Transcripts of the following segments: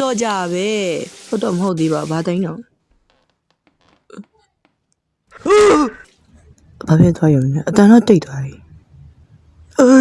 တော်ကြပဲဟုတ်တော့မဟုတ်သေးပါဘာတိုင်းတော့ဘာဖြစ်သွားရုံနဲ့အတန်တော့တိတ်သွားပြီ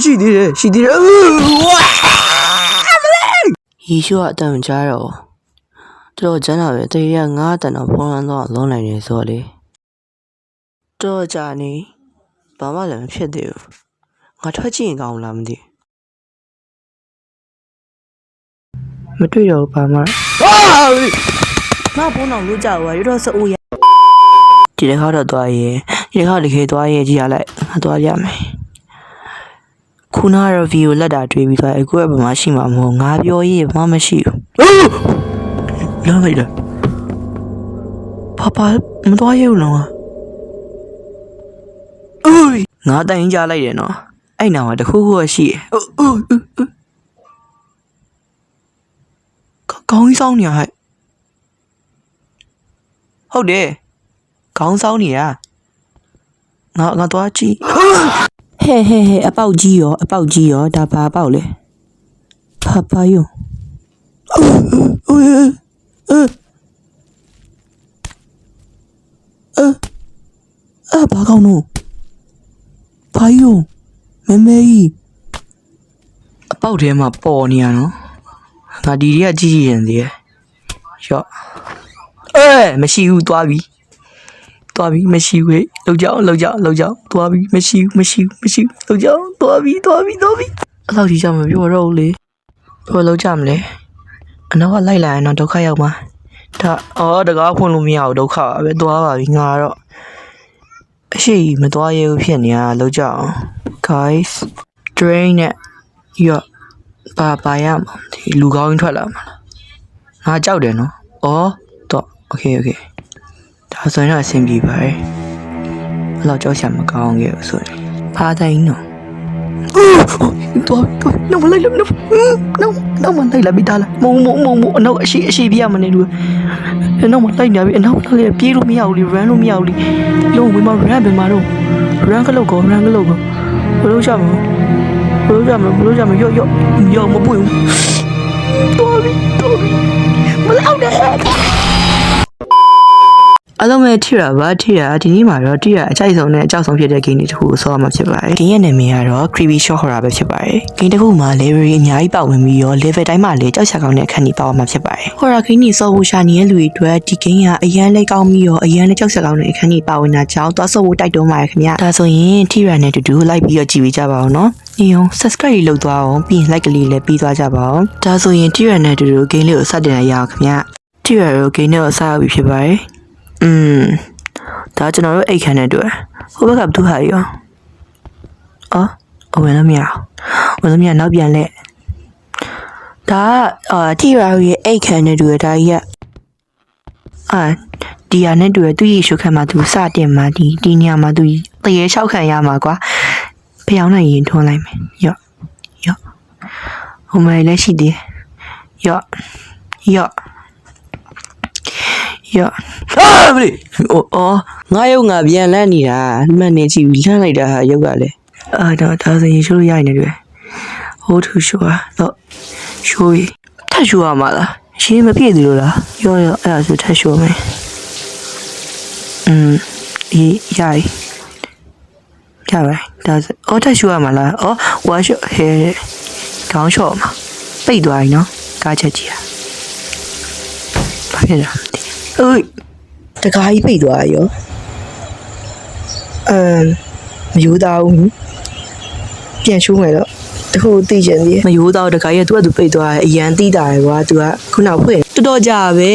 ရှိသေးတယ်ရေရှိုးကအတန်ကြားတော့တော်ကျန်းလာပဲတရေကငါးတန်တော့ဖုံးလန်းတော့လုံးနိုင်နေဆိုလေတော်ကြနေဘာမှလည်းမဖြစ်သေးဘူးငါထွက်ကြည့်ရင်ကောင်းလားမသိမတွေ့တော့ဘာမှငါဖုန်းအောင်လို့ကြောက်ရတော့စိုးရဒီတစ်ခါတော့သွားရဲဒီတစ်ခါတကယ်သွားရဲကြည့်ရလိုက်ငါသွားရမယ်ခုနကတော့ဗီဒီယိုလက်တာတွေ့ပြီးသွားအခုကဘာမှရှိမှာမဟုတ်ငါပြောရေးဘာမှမရှိဘူးလောလိုက်တာဘာမသွားရဘူးလားငါတိုင်ကြလိုက်တယ်နော်အဲ့နာမှာတခုခုရှိခေါင်းဆောင်နေရဟဲ့ဟုတ်တယ်ခေါင်းဆောင်နေရငါသွားကြည့်ဟဲ့အပေါက်ကြီးရောဒါဘာအပေါက်လဲဘာယုံဘာကောင်းလို့ဘာယုံမဲကြီးအပေါက်ထဲမှာပေါ်နေရနော်ငါဒီတွေကကြည့်ရင်သေးရဲ့ရော့မရှိဘူးသွားပြီမရှိဘူးလောက်ကြအောင်သွားပြီမရှိဘူးလောက်ကြအောင်သွားပြီအဲ့လောက်ကြီးကြမပြောတော့ဘူးလေဘယ်လောက်ကြမလဲအနောက်ကလိုက်လာရင်တော့ဒုက္ခရောက်မှာဒါတကားဖွင့်လို့မရဘူးဒုက္ခပဲသွားပါပြီငါတော့အရှိမသွားရဘူးဖြစ်နေတာလောက်ကြအောင် guys drain နဲ့ရော့ပါရမှာဒီလူကောင်းထွက်လာမှာငါကြောက်တယ်နော်တော့ okay ဒါဆိုရင်တော့အဆင်ပြေပါတယ်ဘယ်လောက်ကြောက်ရှာမကောင်းခဲ့ဘူးဆိုရင်ဖားတိုင်းနော်တော့နောက်မလိုက်လို့နောက်မလိုက်လာပြီးသားလားမုံအနောက်အရှိပြရမနေလို့နောက်မလိုက်နေပြီအနောက်လည်းပြေးလို့မရဘူးလေ run လို့မရဘူးလေလုံးဝမ run ပဲမတော့ run ကလောက်ကောဘယ်လိုချမလဲရော့မပွင့်ဘူးတော်ပြီမလောက်နဲ့အားလုံးပဲထိရဒီနေ့မှာတော့ထိရအကြိုက်ဆုံးနဲ့အကြောက်ဆုံးဖြစ်တဲ့ game တွေတစ်ခုကိုဆော့ရမှာဖြစ်ပါတယ်။ game ရဲ့နာမည်ကတော့ Creepy Short Horror ပဲဖြစ်ပါတယ်။ game တစ်ခုမှာ level အများကြီးပါဝင်ပြီးတော့ level တိုင်းမှာလည်းကြောက်စရာကောင်းတဲ့အခန်းကြီးပါဝင်မှာဖြစ်ပါတယ်။ horror game တွေဆော့ဖို့ရှာနေတဲ့လူတွေအတွက်ဒီ game ကအရန်လေးကောင်းပြီးတော့အရန်လေးကြောက်စရာကောင်းတဲ့အခန်းကြီးပါဝင်တာကြောင့်သွားဆော့ဖို့တိုက်တွန်းပါတယ်ခင်ဗျာ။ဒါဆိုရင်ထိရနဲ့တူတူလိုက်ပြီးတော့ကြည့်ပေးကြပါဦးနော်။ဒီအောင် subscribe လုပ်သွားအောင်ပြီးရင် like ကလေးလည်းပြီးသွားကြပါဦး။ဒါဆိုရင်ထိရနဲ့တူတူ game လေးကိုစတင်ရအောင်ခင်ဗျာ။ထိရရော game ကိုစရပြီဖြစ်ပါတယ်။ဒါကျွန်တော်တို့အိတ်ခမ်းနဲ့တွေ့ဟိုဘက်ကဘသူဟာရောဝင်လို့မရနောက်ပြန်လက်ဒါတီရာရဲ့အိတ်ခမ်းနဲ့တွေ့ဒါကြီးကဒီဟာနဲ့တွေ့သူ့ရေရှုခမ်းမှာသူစတင်မှာဒီညမှာသူတရေလျှောက်ခံရမှာကွာဖျောင်းနိုင်ရင်ထွန်းလိုက်မယ်ရော့ဟိုမယ်လည်းရှိသေးရော့မလေးငါရုပ်ငါပြန်လန့်နေတာမှန်နေကြည့်ပြီးလှမ်းလိုက်တာဟာရုပ်ကလည်းဒါဆိုရင်ရှိုးလို့ရရင်တွေ့ဟိုးထူရှိုးတော့ရှိုးထပ်ရှိုးရမှာလားရှင်းမပြည့်သေးလို့လားရောအဲ့ဒါဆိုထပ်ရှိုးမယ်ရပါဒါဆိုထပ်ရှိုးရမှာလားဝါရှိုးဟဲခေါင်းလျှော့မှာပိတ်သွားပြီနော်ကားချက်ကြီးဘာဖြစ်လဲတကားကြီးပိတ်သွားရောမယူသားဘူးပြန်ရှိုးမယ်တော့တခုသိချင်သေးမယူသားတကားကြီးကသူကသူပိတ်သွားအရန်တိတာရယ်ကွာသူကခုနဖွင့်တော်ကြပဲ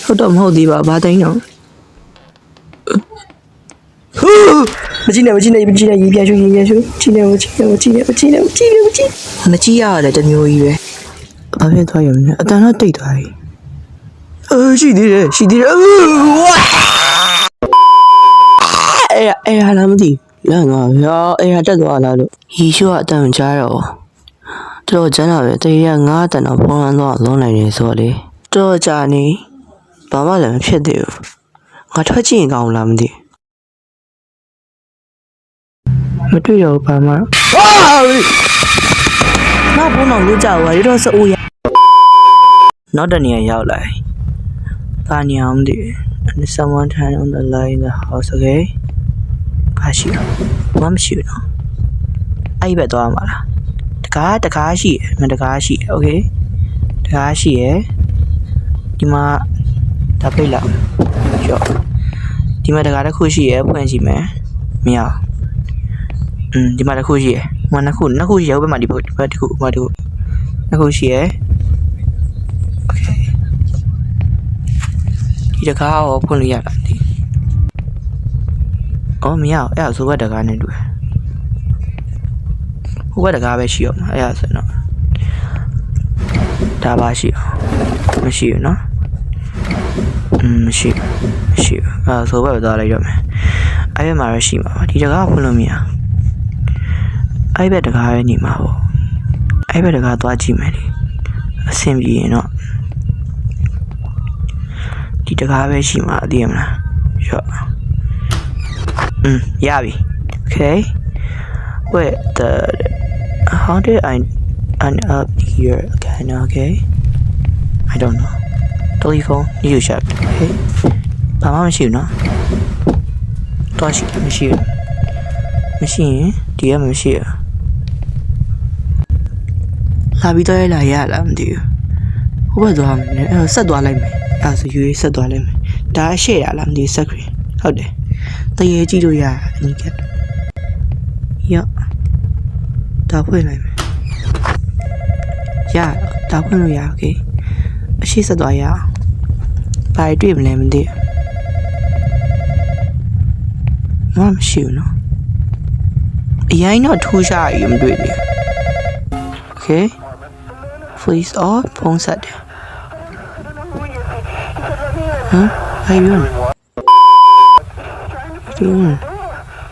ဟုတ်တော့မဟုတ်သေးပါဘာတိုင်းတော့မကြည့်နဲ့ရေပြန်ရှိုးကြည့်နေမကြည့်ရရတယ်တမျိုးကြီးပဲဘာဖြစ်သွားရုံနဲ့အတန်တော့တိတ်သွားပြီရှိသေးတယ်အဲ့ဟာလားမသိလမ်းသွားရောအဲ့ဟာတက်သွားလားလို့ရေရှိုးကအတန်ကြားတော့တော်ကျန်းလာပဲတရေကငါးတန်တော့ဖုံးလန်းတော့လုံးနိုင်နေဆိုလေတော်ကြနေဘာမှလည်းမဖြစ်သေးဘူးငါထွက်ကြည့်ရင်ကောင်းလားမသိမတွေ့တော့ဘာမှငါဖုန်းအောင်လို့ကြောက်ရတော့စိုးရ နောက်တနေရာရောက်လာဘာနေအောင်ဒီ and someone turn on the light in the house okay ဘာရှိမမရှိဘူးနော်အဲ့ဘက်သွားမှာလားတကားရှိရတကားရှိရ okay တကားရှိရဒီမှာဒါပိတ်လိုက်ကျော်ဒီမှာတကားတစ်ခုရှိရဖွင့်ကြည့်မယ်မရဒီမှာတစ်ခုရှိရမနှစ်ခုရှိရဘက်မှာဒီဘက်တစ်ခုနှစ်ခုရှိရ okay ဒီတကားရောဖွင့်လို့ရတာဒီအော်မရအဲ့ဒါဆိုဘက်တကားနဲ့တွေ့ဟိုဘက်တကားပဲရှိအောင်အဲ့ဒါဆိုရင်တော့ဒါပါရှိအောင်မရှိဘူးနော်မရှိဘူးအဲ့ဆိုဘက်သွားလိုက်ရမယ်အဲ့ဘက်မှာရရှိမှာဒီတကားဖွင့်လို့မရအဲ့ဘက်တကားပဲနေမှာပေါ့အဲ့ဘက်တကားသွားကြည့်မယ်လေအဆင်ပြေရင်တော့ဒီတကားပဲရှိမှာအသိရမလားရော့ရပြီ okay wait how did I end up here again okay I don't know telephone you check okay ဘာမှမရှိဘူးနော်တော့ရှိတယ်မရှိဘူးမရှိရင်ဒီကမရှိရလာပြီးတော့လာရလားမသိဘူးဟိုဘက်သွားမယ်အဲ့ဆက်သွားလိုက်မယ်အဲ့ဆိုယူဆက်သွားလိုက်မယ်ဒါရှေ့ရလားမသိဘူး screen ဟုတ်တယ်တရေကြည့်လို့ရအနီးကရော့ဒါဖွင့်လိုက်မယ်ရဒါဖွင့်လို့ရโอเคအရှိဆက်သွားရအောင်ဘာတွေ့မလဲမသိဘူးမရှိဘူးနော်အရင်တော့ထူးရှားရမတွေ့ဘူးโอเค please off ဖုန်းဆက်တယ်ဟမ်ဘာပြောလဲ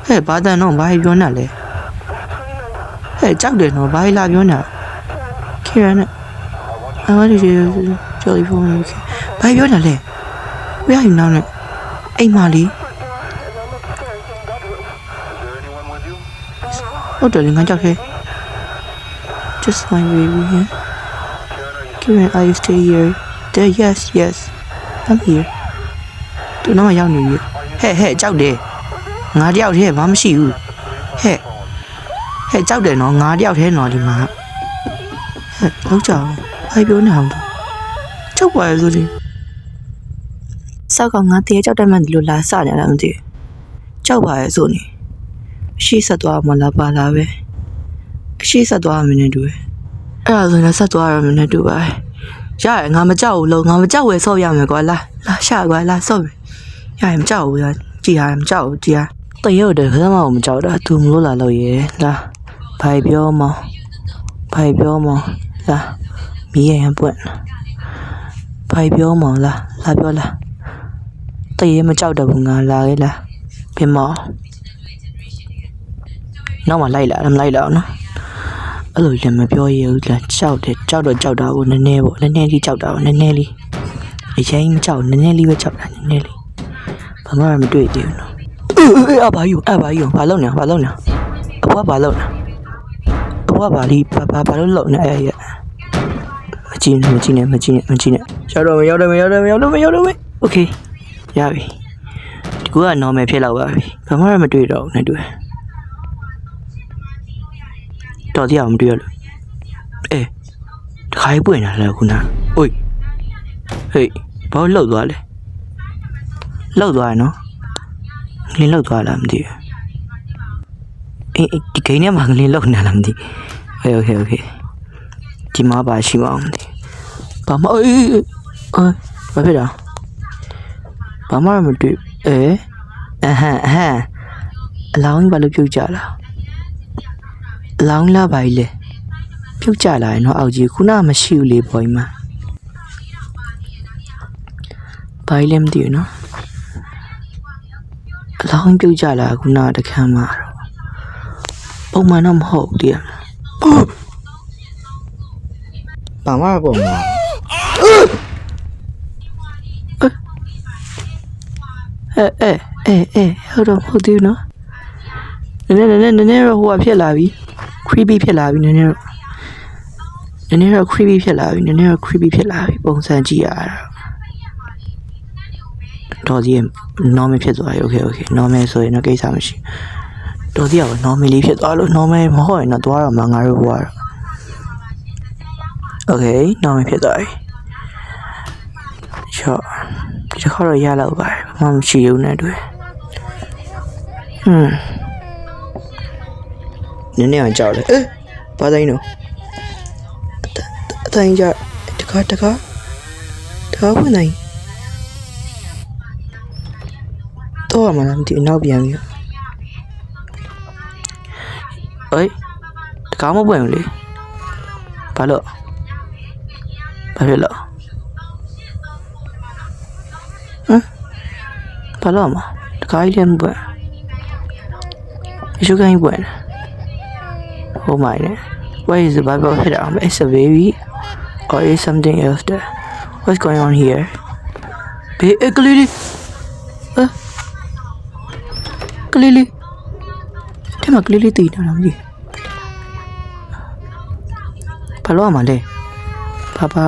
ဟဲ့ဘာတန်တော့ဘာပြောနေလဲဟဲ့ကြောက်တယ်နော်ဘာလာပြောနေခေရနဲ့I want to do telephone okay ဘာပြောနေလဲဝေးရအောင်နဲ့အိမ်မလေးဟုတ်တယ်ငါကြောက်ခဲ just my baby here Karen I stay here there yes I'm here သူတော့ရောက်နေပြီဟဲ့ကြောက်တယ်ငါတယောက်တည်းဘာမှမရှိဘူးဟဲ့ကြောက်တယ်နော်ငါတယောက်တည်းနော်ဒီမှာဟဲ့လောက်ကြအောင်ဘာပြောနေအောင်ကြောက်ပါရဲ့ဆိုလေစောက်ကငါတည်းကြောက်တယ်မှဒီလိုလာစနေလားမသိကြောက်ပါရဲ့ဆိုနေအရှိဆက်သွားမှလာပါလားပဲအရှိဆက်သွားမှနဲ့တူတယ်အဲ့ဒါဆိုရင်ဆက်သွားရမှနဲ့တူပါရတယ်ငါမကြောက်ဘူးလို့ငါမကြောက်ဝယ်ဆော့ရမယ်ကွာလာရှာကွာလာဆော့မယ်ရရင်မကြောက်ဘူးကြည်ရမကြောက်ဘူးကြည်ရတရုတ်တယ်ခဏမှမကြောက်တာသူမလို့လာလို့ရဲလာဘာပြောမလာမီးရပွင့်ဘာပြောမလာပြောလာတရေမကြောက်တော့ဘူးငါလာခဲ့လားပြင်မနောက်မှလိုက်လာမလိုက်တော့နော်အဲ့လိုလည်းမပြောရဘူးလားကြောက်တယ်ကြောက်တော့ကြောက်တာကိုနည်းနည်းပေါ့နည်းနည်းလေးကြောက်တာကိုနည်းနည်းလေးအရင်မကြောက်နည်းနည်းလေးပဲကြောက်တာနည်းနည်းလေးဘာမှမတွေ့သေးဘူးနော်ဘာယူဘာလုပ်နေအဖွားဘာလုပ်နေအဖွားဘာလို့လုပ်နေအဲ့ရမကြည့်နဲ့ရောက်တော့မယ်โอเคရပြီဒီကူက normal ဖြစ်လောက်ပါပြီဘာမှမတွေ့တော့ဘူးနဲ့တွေ့တော်တရားမတွေ့ရလို့တခါပွင့်လာလဲခုနအိုးဟေးဘာလို့လှုပ်သွားလဲလှုပ်သွားရနော်ငလင်းလှုပ်သွားလားမသိဘူးဒီဂိမ်းထဲမှာငလင်းလှုပ်နေလားမသိโอเคဒီမှာပါရှိမအောင်မသိဘာမှဘာဖြစ်တာဘာမှမတွေ့အလောင်းဘာလို့ပြုတ်ကြလားအလောင်းလားဘာကြီးလဲပြုတ်ကြလာရင်တော့အောက်ကြီးခုနမရှိဘူးလေပေါ်ကြီးမှာဘာကြီးလဲမသိဘူးနော်အလောင်းပြုတ်ကြလာခုနတခမ်းမှာတော့ပုံမှန်တော့မဟုတ်ဘူးတည်းဘာမှပုံမှန်ဟုတ်တယ်နော်နည်းတော့ဟိုကဖြစ်လာပြီ creepy ဖြစ်လာပြီနည်း နည်းနည်းတော့ creepy ဖြစ်လာပြီနည်းနည်းတော့ creepy ဖြစ်လာပြီပုံစံကြည့်ရတာတော်စီ normal ဖြစ်သွားပြီ okay normal ဆိုရင်တော့ကိစ္စမရှိတော်စီက normal လေးဖြစ်သွားလို့ normal မဟုတ်ရင်တော့သွားတော့မှငါတို့ဘွားတော့ okay normal ဖြစ်သွားပြီချော့ဒီတစ်ခါတော့ရလောက်ပါတယ်ဘာမှမရှိဘူးနဲ့တွေ့နည်းနည်းအောင်ကြောက်လေဘာတိုင်းတော့အတိုင်းကြတခါဖွင့်နိုင်တော့မှလည်းမသိနောက်ပြန်ပြီတခါမပွင့်ဘူးလေဘာဖြစ်လို့ဘာလို့မတခါကြီးလည်းမပွင့်ရှုကန်ကြီးပွင့်Oh my god. Why is the Bible hit on? It's a baby or is something else there? What's going on here? Clearly. Clearly. Thế mà clearly tùy nào làm gì? Bà lo mà lê.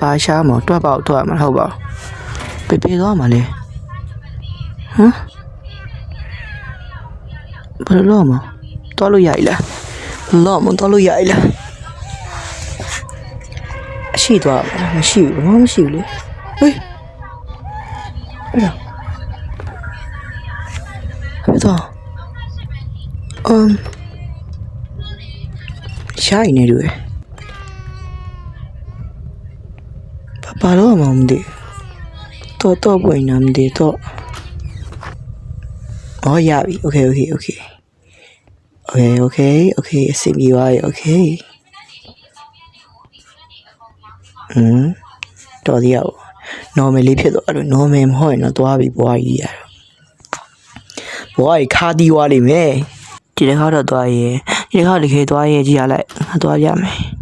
Bà sao mà tôi mà không bảo. Bê đó mà lê. Hả? Bà lo mà. Tôi lo vậy là. Lo mà tôi lo vậy là. Xì tòa mà xì mà xì luôn. Ê. Ê đâu? Hãy tòa. Sai này rồi. Bà lo mà không đi. Tôi buổi nằm đi tôi. Yeah, okay. Sim UI, okay. Đó đi đâu? Normal lý phiền rồi, normal em hỏi nó toa bị boy gì à? Boy khá đi qua đi mẹ. Chỉ để khá được toa gì, chỉ để khá được khi toa gì chỉ lại toa gì mày.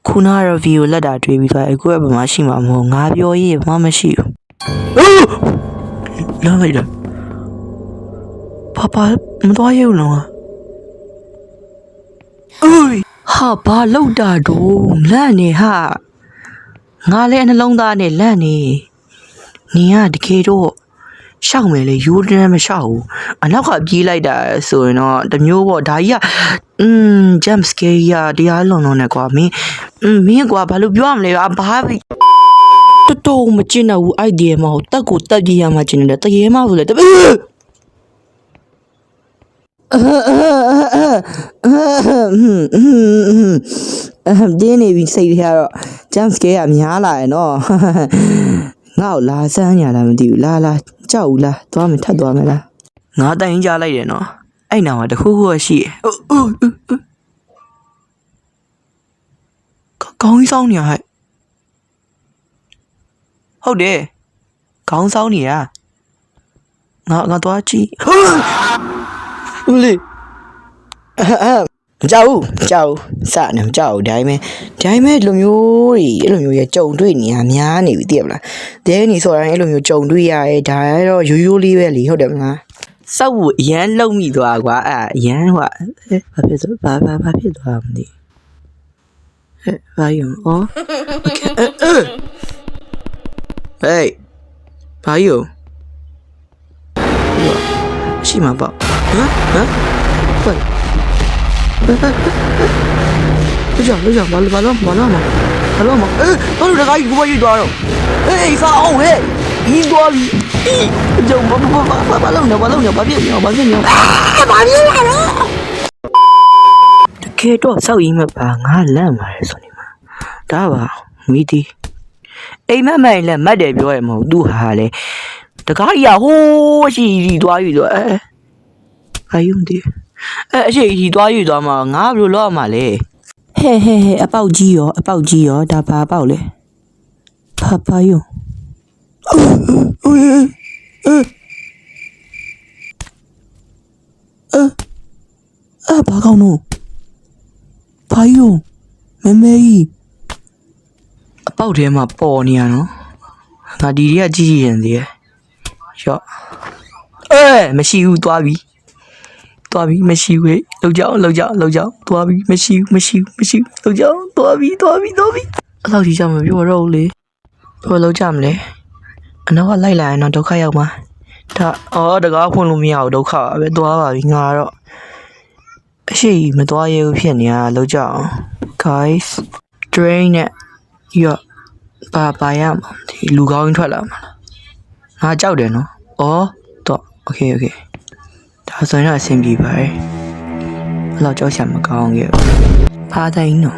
Kuna review là đã truy bị toa, cô em mà xí mà mua ngã biểu gì mà xí. Làm vậy đó. Papa, mình toa yêu nó. Ôi, bà lâu đã đồ, là nè ha. Ngã lên nó lông ta nè là nè. Nè, đi kê đồ. Sao mày lại yêu đến mà sao? Nó gặp gì lại đã rồi nó, tầm nhiêu bộ đáy à. Jump scare à, đi á lòng nó nè qua mi qua bà lúc gió mà lại bà bị. Tôi mà chỉ nào idea mà ta cũng ta gì mà chỉ là ta gì mà vừa lại ta. Đây này mình xây theo jump scare à nhá lại nó ngạo là sao nhà làm điều la cháu la toa mình thắt toa mày la ngã tay ra lại để nó anh nào mà được khu gì con sao nhỉ hậu đệ con sao nhỉ ngã toa chi Uli. Cháu, sao nè cháu đấy mẹ lùm yo trồng đuôi nhà nhá nè bị tiệm là thế nè so ra lùm yo trồng đuôi à đấy rồi yo li về lý hậu đẹp mà sao yến lông mì đòa quá à yến họa bà biết đòa làm gì bà dùng hey bà dùng xí mà bảo hả vậy bây giờ bà lo mà nó được cái gì cũng bao nhiêu rồi sao hết đi đua đi giờ bà lâu nữa bà biết nhiều bà biết là đó cái đó sao im mà bà ngã làm mà sao đi mà đã bảo mi đi mà mày là má để biểu em mau đu hà嘞这个呀好是多rồi ai用的是多嘛ngã不lo mà嘞嘿bao gì đó đã bao嘞papa用bà con nó phải用妹妹bao thế mà bỏ nè nó ngã đi ra chi gì vậy Yo. Mà siêu toa bi. သွားပြီမရှိဘူးလောက်ကြအောင်သွားပြီမရှိလောက်ကြအောင်သွားပြီအဲ့လောက်ကြီးကြောင်မပြောတော့ဘူးလေဘယ်လောက်ကြမလဲအနောက်ကလိုက်လာရင်တော့ဒုက္ခရောက်မှာဒါတကားဖွင့်လို့မရဘူးဒုက္ခပါပဲသွားပါပြီငါတော့အရှိမသွားရဘူးဖြစ်နေတာလောက်ကြအောင် guys drain နဲ့ရောပါရမှာဒီလူကောင်းထွက်လာမှာငါကြောက်တယ်နော်တော့ okay ဒါဆိုရင်တော့အဆင်ပြေပါတယ်ဘယ်တော့ကြောက်ရှာမကောင်းခဲ့ဘူးဖားတိုင်းနော်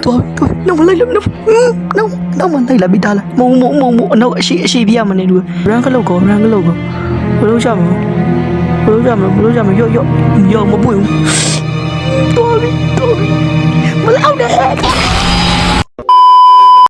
တော့နော်မလိုက်လို့နော်မလိုက်လာပြီးသားလားမုံအနောက်အရှိပြရမနေလို့ရန်ကလောက်ကောဘယ်လိုချမရော့မပွင့်ဘူးတော်ပြီမလောက်နဲ့